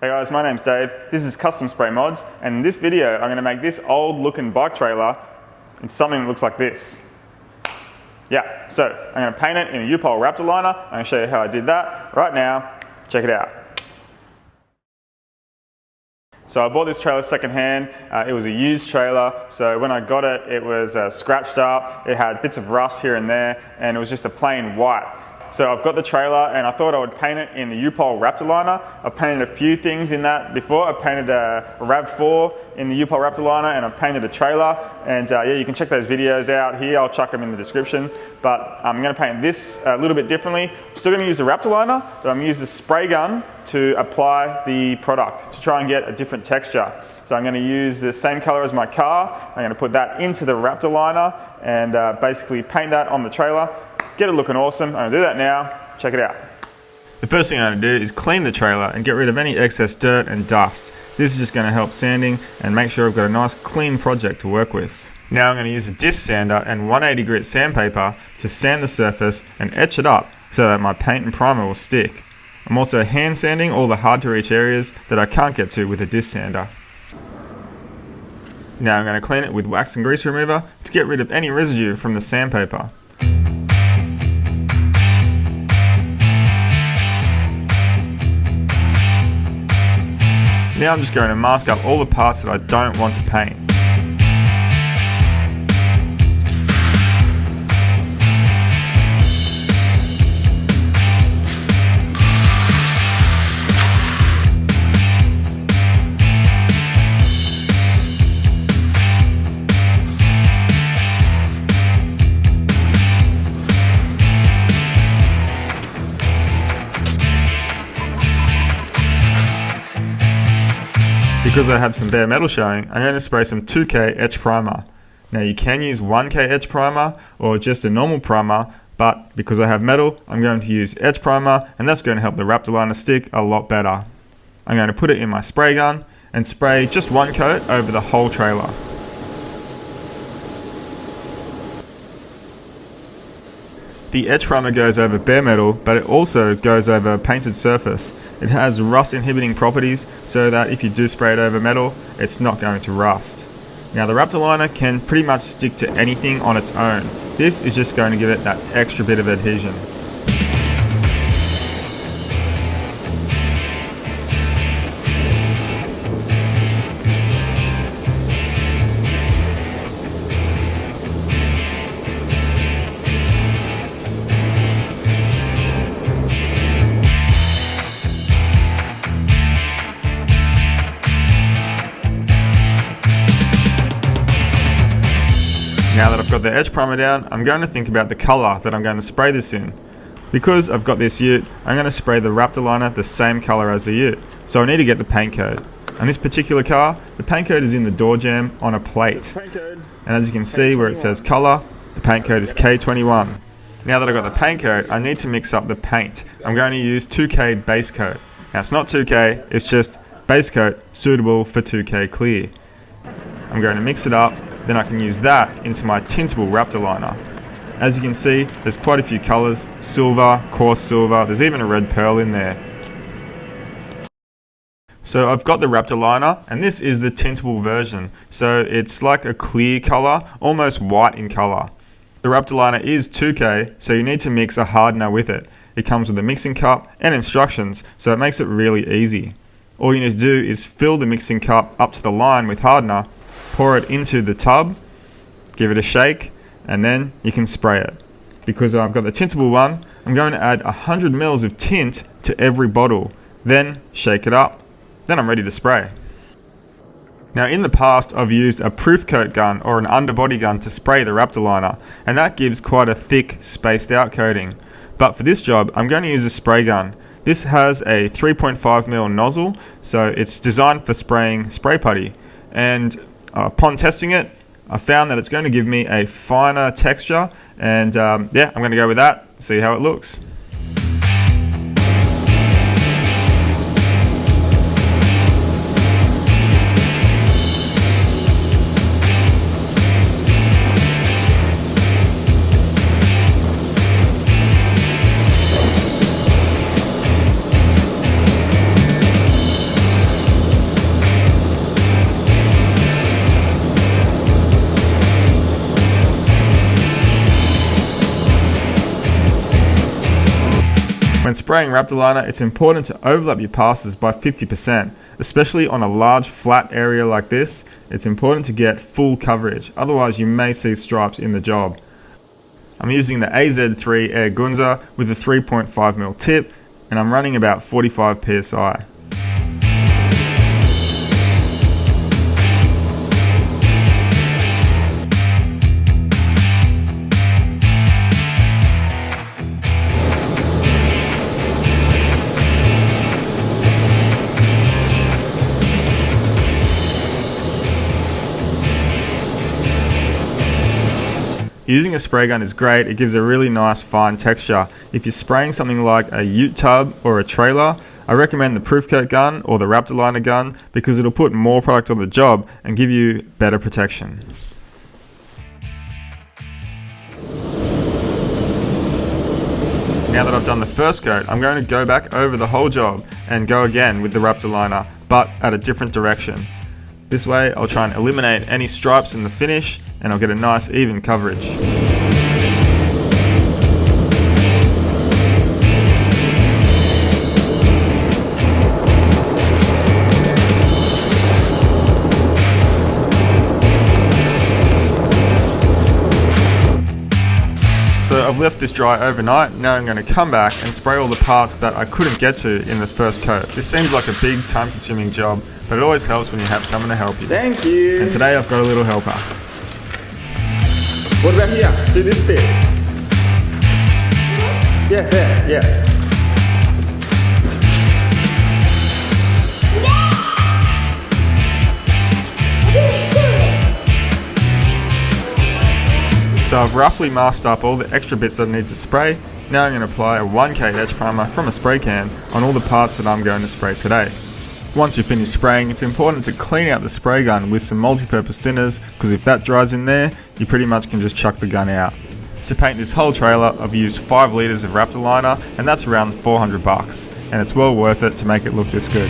Hey guys, my name's Dave. This is Custom Spray Mods, and in this video I'm going to make this old looking bike trailer into something that looks like this. Yeah, so I'm going to paint it in a u-pol Raptor Liner. I'm going to show you how I did that right now. Check it out. So I bought this trailer secondhand. It was a used trailer, so when I got it, it was scratched up. It had bits of rust here and there, and it was just a plain white. So I've got the trailer, and I thought I would paint it in the u-pol Raptor Liner. I've painted a few things in that before. I painted a RAV4 in the u-pol Raptor Liner, and I've painted a trailer. And yeah, you can check those videos out here. I'll chuck them in the description. But I'm going to paint this a little bit differently. I'm still going to use the Raptor Liner, but I'm going to use the spray gun to apply the product to try and get a different texture. So I'm going to use the same color as my car. I'm going to put that into the Raptor Liner and basically paint that on the trailer. Get it looking awesome. I'm going to do that now. Check it out. The first thing I'm going to do is clean the trailer and get rid of any excess dirt and dust. This is just going to help sanding and make sure I've got a nice clean project to work with. Now I'm going to use a disc sander and 180 grit sandpaper to sand the surface and etch it up so that my paint and primer will stick. I'm also hand sanding all the hard to reach areas that I can't get to with a disc sander. Now I'm going to clean it with wax and grease remover to get rid of any residue from the sandpaper. Now I'm just going to mask up all the parts that I don't want to paint. Because I have some bare metal showing, I'm going to spray some 2K etch primer. Now you can use 1K etch primer or just a normal primer, but because I have metal, I'm going to use etch primer, and that's going to help the Raptor Liner stick a lot better. I'm going to put it in my spray gun and spray just one coat over the whole trailer. The etch primer goes over bare metal, but it also goes over a painted surface. It has rust inhibiting properties so that if you do spray it over metal, it's not going to rust. Now the Raptor Liner can pretty much stick to anything on its own. This is just going to give it that extra bit of adhesion. Now that I've got the etch primer down, I'm going to think about the colour that I'm going to spray this in. Because I've got this ute, I'm going to spray the Raptor Liner the same colour as the ute, so I need to get the paint code. On this particular car, the paint code is in the door jamb on a plate. And as you can see where it says colour, the paint code is K21. Now that I've got the paint code, I need to mix up the paint. I'm going to use 2K base coat. Now it's not 2K, it's just base coat suitable for 2K clear. I'm going to mix it up. Then I can use that into my tintable Raptor Liner. As you can see, there's quite a few colours: silver, coarse silver, there's even a red pearl in there. So I've got the Raptor Liner, and this is the tintable version. So it's like a clear colour, almost white in colour. The Raptor Liner is 2K, so you need to mix a hardener with it. It comes with a mixing cup and instructions, so it makes it really easy. All you need to do is fill the mixing cup up to the line with hardener, pour it into the tub, give it a shake, and then you can spray it. Because I've got the tintable one, I'm going to add 100 ml of tint to every bottle, then shake it up, then I'm ready to spray. Now in the past I've used a proof coat gun or an underbody gun to spray the Raptor Liner, and that gives quite a thick spaced out coating. But for this job I'm going to use a spray gun. This has a 3.5mm nozzle, so it's designed for spraying spray putty, and upon testing it, I found that it's going to give me a finer texture, and yeah, I'm going to go with that, see how it looks. spraying Raptor Liner, it's important to overlap your passes by 50%, especially on a large flat area like this. It's important to get full coverage, otherwise you may see stripes in the job. I'm using the AZ3 Air Gunza with a 3.5mm tip, and I'm running about 45 psi. Using a spray gun is great, it gives a really nice fine texture. If you're spraying something like a ute tub or a trailer, I recommend the Proof Coat gun or the Raptor Liner gun because it'll put more product on the job and give you better protection. Now that I've done the first coat, I'm going to go back over the whole job and go again with the Raptor Liner, but at a different direction. This way I'll try and eliminate any stripes in the finish and I'll get a nice even coverage. So I've left this dry overnight. Now I'm going to come back and spray all the parts that I couldn't get to in the first coat. This seems like a big time-consuming job, but it always helps when you have someone to help you. Thank you. And today I've got a little helper. What about here? To this bit. Yeah, there, yeah. So I've roughly masked up all the extra bits that I need to spray. Now I'm going to apply a 1K etch primer from a spray can on all the parts that I'm going to spray today. Once you finish spraying, it's important to clean out the spray gun with some multi-purpose thinners, because if that dries in there, you pretty much can just chuck the gun out. To paint this whole trailer, I've used 5 litres of Raptor Liner, and that's around $400, and it's well worth it to make it look this good.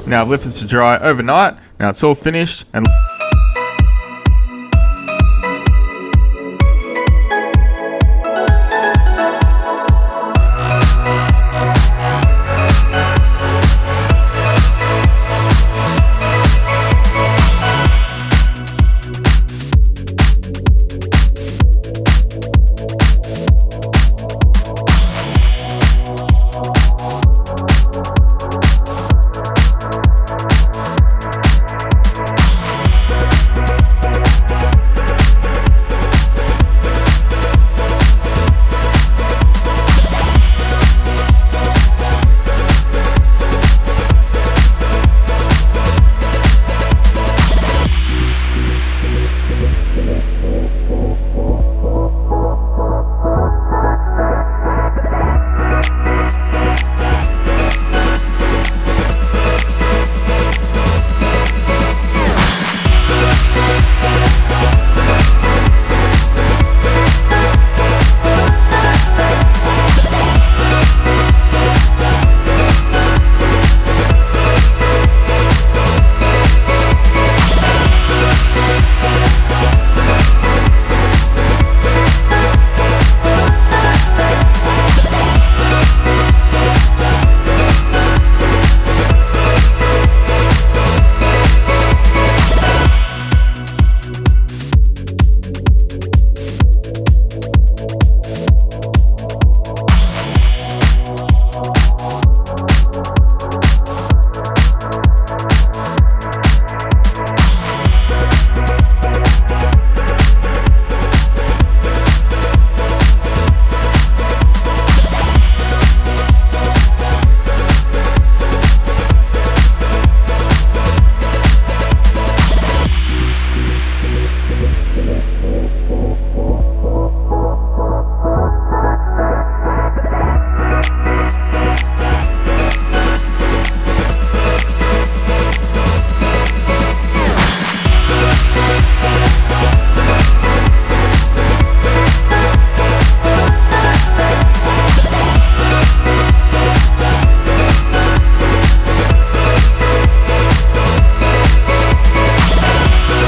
Now I've left it to dry overnight. Now it's all finished, and